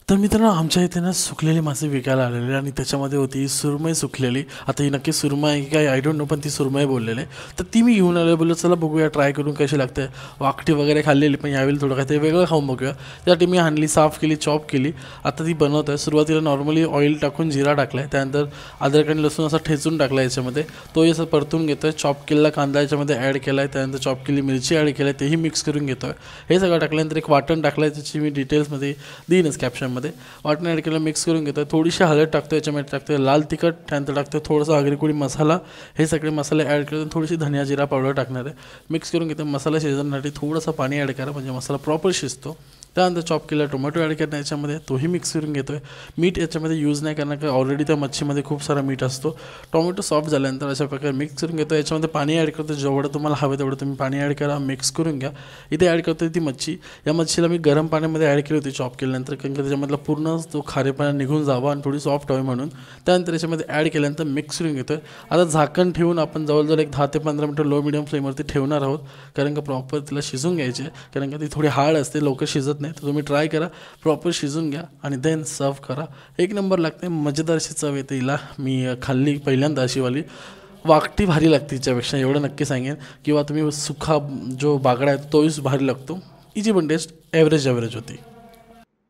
तर मित्रांनो, आमच्या इथे ना सुकलेले मासे विकायला आलेले आणि त्याच्यामध्ये होती सुरमई सुकलेली. आता ही नक्की सुरमई आहे की काय आय डोंट नो, पण ती सुरमई बोललेले. तर ती मी घेऊन आलो. बोललो चला बघूया ट्राय करून कशी लागते. वाकटी वगैरे खाल्लेली, पण यावेळी थोडं काहीतरी वेगळं खाऊन बघूया. त्यासाठी मी आणली, साफ केली, चॉप केली. आता ती बनवत आहे. सुरुवातीला नॉर्मली ऑइल टाकून जिरा टाकला आहे, त्यानंतर अद्रक आणि लसूण असा ठेचून टाकला याच्यामध्ये. तोही असं परतून घेतो आहे. चॉप केलेला कांदा याच्यामध्ये ॲड केला आहे, त्यानंतर चॉप केलेली मिरची ॲड केली आहे, तेही मिक्स करून घेतो आहे. हे सगळं टाकल्यानंतर एक वाटण टाकलं आहे, त्याची मी डिटेल्समध्ये देईनच कॅप्शनमध्ये. वाटण ॲड केलं, मिक्स करून घेतो. थोडीशी हळद टाकतो याच्यामध्ये, टाकतो लाल तिखट, त्यानंतर टाकतो थोडासा आगरी मसाला. हे सगळे मसाले ॲड करतो. थोडीशी धनिया जिरा पावडर टाकणार आहे. मिक्स करून घेतो. मसाला शिजवण्यासाठी थोडंसं पाणी ॲड करा, म्हणजे मसाला प्रॉपर शिजतो. त्यानंतर चॉप केला टोमॅटो ॲड करणार याच्यामध्ये, तोही मिक्स करून घेतो आहे. मीठ याच्यामध्ये यूज नाही करणार, कारण ऑलरेडी त्या मच्छीमध्ये खूप सारा मीठ असतो. टोमॅटो सॉफ्ट झाल्यानंतर अशा प्रकारे मिक्स करून घेतो. याच्यामध्ये पाणी ॲड करतो. जेवढं तुम्हाला हवं तेवढं तुम्ही पाणी ॲड करा, मिक्स करून घ्या. इथे ॲड करतो ती मच्छी. या मच्छीला मी गरम पाण्यामध्ये ॲड केली होती चॉप केल्यानंतर, कारण की त्याच्यामधला पूर्ण तो खारेपणा निघून जावा आणि थोडी सॉफ्ट व्हावी म्हणून. त्यानंतर याच्यामध्ये ॲड केल्यानंतर मिक्स करून घेतो आहे. आता झाकण ठेवून आपण जवळजवळ एक 10 ते 15 मिनटं लो मिडियम फ्लेमवरती ठेवणार आहोत, कारण का प्रॉपर तिला शिजून घ्यायची आहे. कारण का ती थोडी हार्ड असते, लवकर शिजत नाही. तर तुम्ही ट्राय करा, प्रॉपर शिजून घ्या आणि देन सर्व करा. एक नंबर लागते, मजेदार अशी चव येते हिला. मी खाल्ली पहिल्यांदा अशीवाली. वाकटी भारी लागते तिच्यापेक्षा, एवढं नक्की सांगेन. किंवा तुम्ही सुखा जो बागडा आहे तोही भारी लागतो. हिची पण टेस्ट ॲव्हरेज होती.